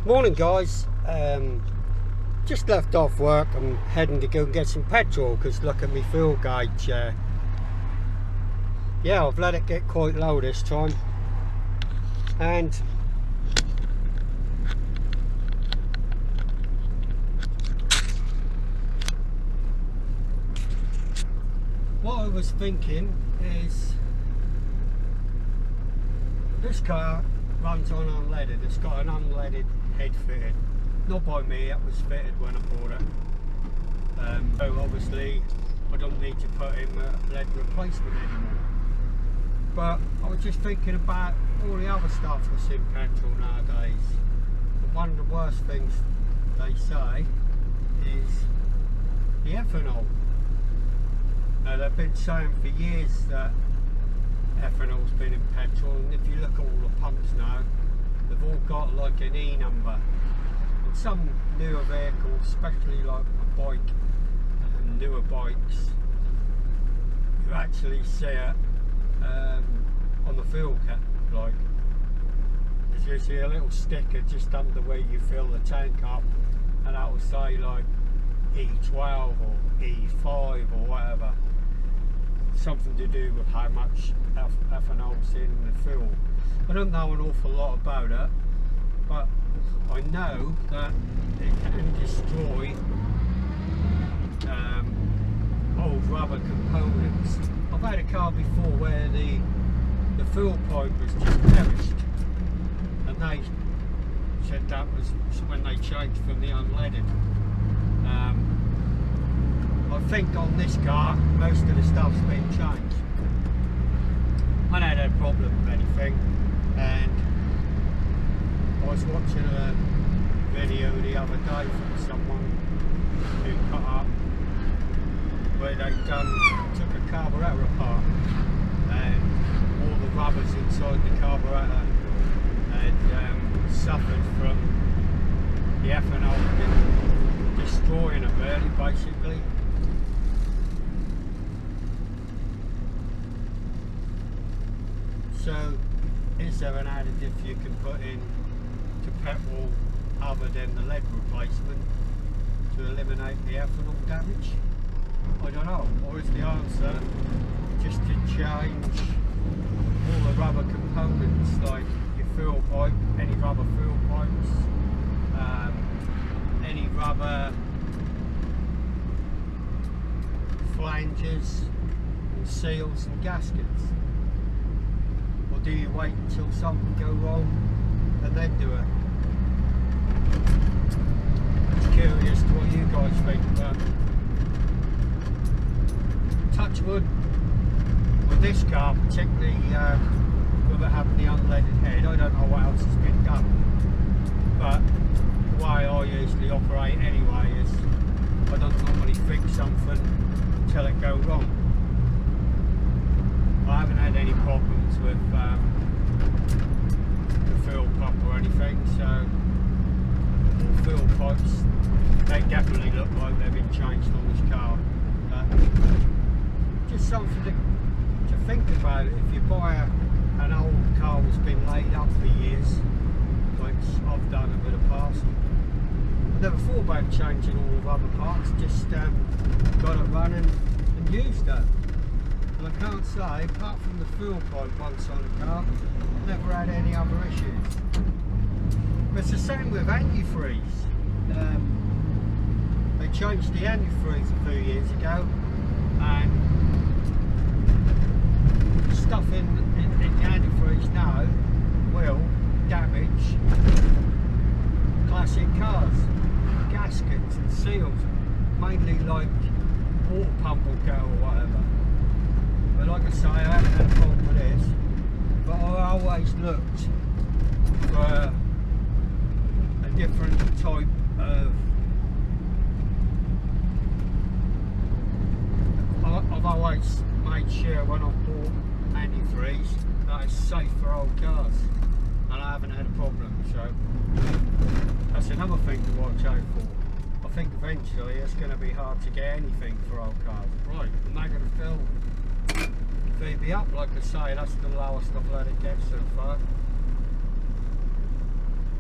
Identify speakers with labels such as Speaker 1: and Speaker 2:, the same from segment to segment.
Speaker 1: Morning guys, just left off work. I'm heading to go and get some petrol because look at my fuel gauge. Yeah, I've let it get quite low this time, and what I was thinking is this car runs on unleaded. It's got an unleaded head fitted, not by me, it was fitted when I bought it. So obviously I don't need to put in a lead replacement anymore. But I was just thinking about all the other stuff that's in petrol nowadays. And one of the worst things they say is the ethanol. Now they've been saying for years that ethanol's been in petrol, and if you look at all the pumps now, they've all got like an E number. And some newer vehicles, especially like my bike and newer bikes, you actually see it on the fuel cap, like, because you see a little sticker just under where you fill the tank up, and that will say like E12 or E5 or whatever, something to do with how much ethanol's in the fuel. I don't know an awful lot about it, but I know that it can destroy old rubber components. I've had a car before where the fuel pipe was just perished, and they said that was when they changed from the unleaded. I think on this car most of the stuff's been changed. I never had a problem with anything, and I was watching a video the other day from someone who cut up where they took a carburettor apart, and all the rubbers inside the carburettor had suffered from the ethanol destroying it really, basically. So, is there an additive you can put in to petrol other than the lead replacement to eliminate the ethanol damage? I don't know. Or is the answer just to change all the rubber components, like your fuel pipe, any rubber fuel pipes, any rubber flanges and seals and gaskets? Or do you wait until something goes wrong and then do it? I'm curious to what you guys think, but touch wood with this car, particularly with it having the unleaded head. I don't know what else has been done, but the way I usually operate anyway is I don't normally fix something until it goes wrong. I haven't had any problems with the fuel pump or anything, so fuel pipes, they definitely look like they've been changed on this car. Just something to think about. If you buy an old car that's been laid up for years, like I've done in the past, I never thought about changing all the other parts, just got it running and used it. And I can't say, apart from the fuel pipe once on the car, I've never had any other issues. But it's the same with antifreeze. They changed the antifreeze a few years ago, and stuff in the antifreeze now will damage classic cars, gaskets and seals, mainly like water pump will go or whatever. But like I say, I haven't had a problem with this, but I always looked for a different type of, I've always made sure when I've bought antifreeze that it's safe for old cars, and I haven't had a problem, so that's another thing to watch out for. I think eventually it's going to be hard to get anything for old cars. Right, am I going to fill Phebe up? Like I say, that's the lowest I've let it get so far.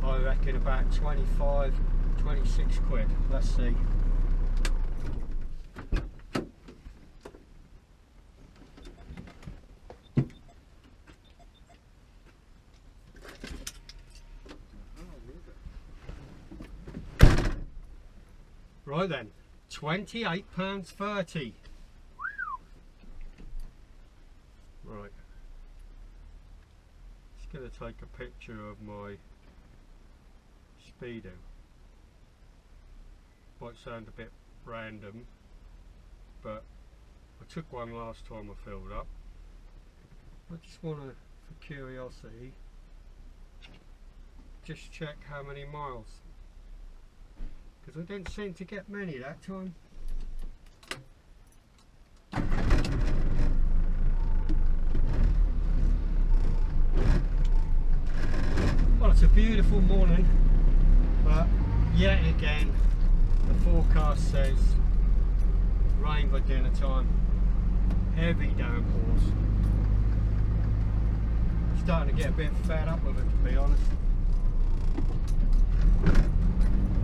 Speaker 1: I reckon about 25, 26 quid. Let's see. Right then, £28.30. Right. Just going to take a picture of my speedo. Might sound a bit random, but I took one last time I filled up. I just want to, for curiosity, just check how many miles, because I didn't seem to get many that time. Well, it's a beautiful morning, but yet again the forecast says rain by dinner time, heavy downpours. Starting to get a bit fed up with it, to be honest.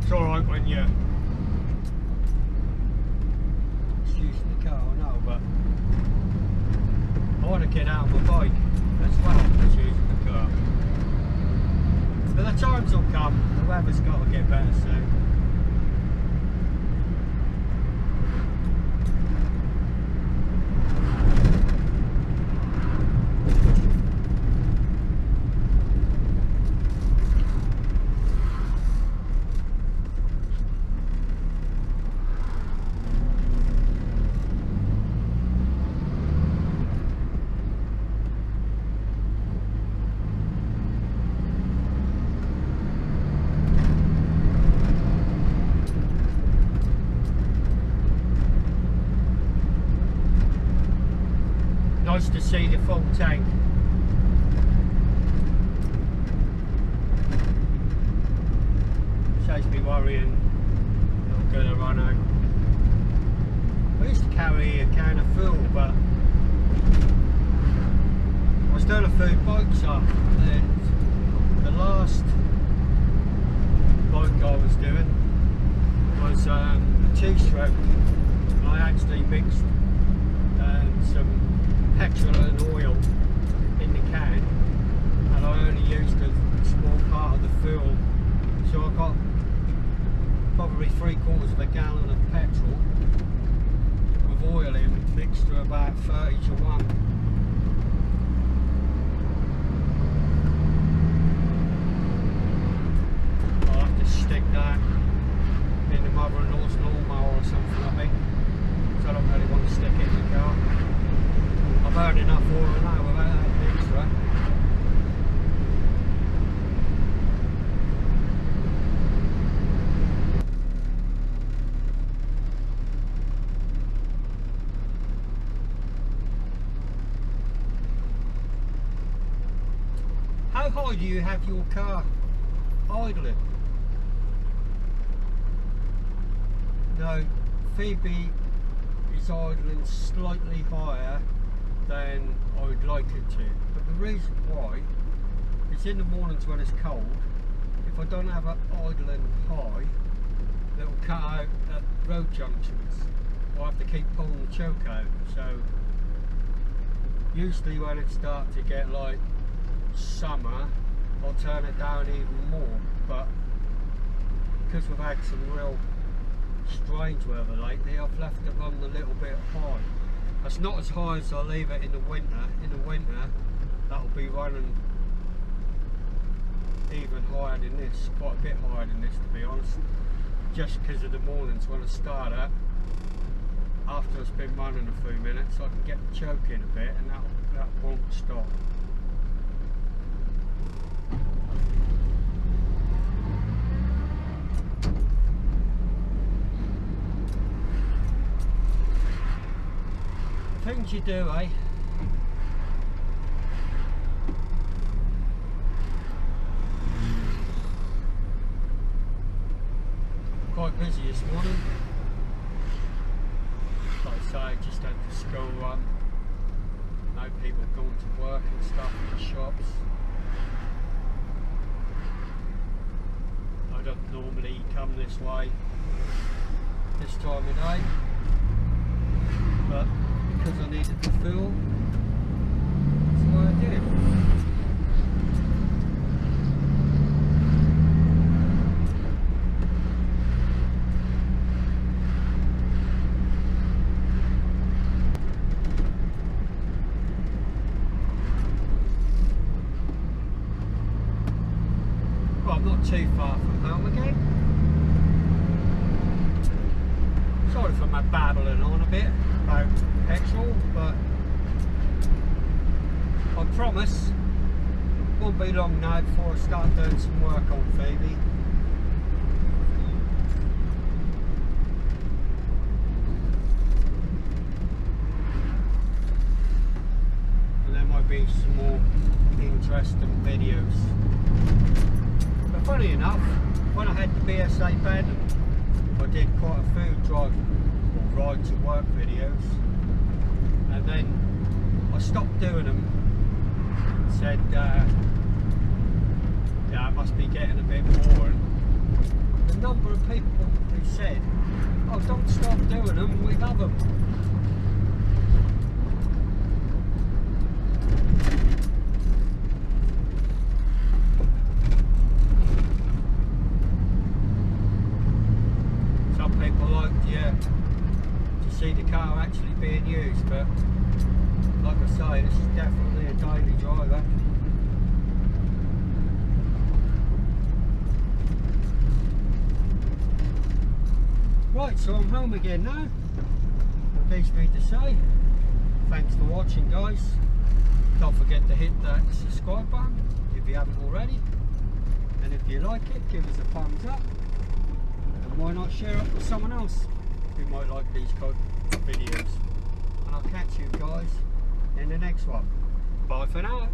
Speaker 1: It's alright when you're using the car, I know, but I want to get out on my bike as well as using the car. But the times will come, the weather's got to get better soon. Nice to see the full tank. Saves me worrying I'm going to run out. I used to carry a can of fuel, but I was doing a food bikes up, and the last bike I was doing was a 2-stroke. I actually mixed some petrol and oil in the can, and I only used a small part of the fuel, so I got probably 3/4 of a gallon of petrol with oil in, mixed to about 30 to 1. I'll have to stick that in the mother-in-law's lawnmower or something, I think, so I don't really want to stick it in the car. I've earned enough oil now without that extra. How high do you have your car idling? No, Phebe is idling slightly higher than I would like it to, but the reason why is in the mornings when it's cold, if I don't have it idling high, it will cut out at road junctions. I have to keep pulling the choke out, so usually when it starts to get like summer, I'll turn it down even more, but because we've had some real strange weather lately, I've left it run a little bit high. That's not as high as I leave it in the winter. In the winter, that'll be running even higher than this, quite a bit higher than this, to be honest. Just because of the mornings when I start it, after it's been running a few minutes, I can get the choke in a bit, and that won't stop. Things you do, eh? Quite busy this morning. Like I say, just had the school run. No people going to work and stuff in the shops. don't normally come this way this time of day, but because I needed to fuel, that's what I did. Well, I'm not too far from home again. Sorry for my babbling on a bit about petrol, but I promise it won't be long now before I start doing some work on Phebe. And there might be some more interesting videos. But funny enough, when I had the BSA bed, I did quite a few drive or ride to work videos, and then I stopped doing them. Said, yeah, I must be getting a bit boring. The number of people who said, oh, don't stop doing them, we love them. People like to see the car actually being used, but like I say, this is definitely a daily driver. Right, so I'm home again now. It leaves me to say thanks for watching, guys. Don't forget to hit that subscribe button if you haven't already, and if you like it, give us a thumbs up. Why not share it with someone else who might like these kind of videos? And I'll catch you guys in the next one. Bye for now.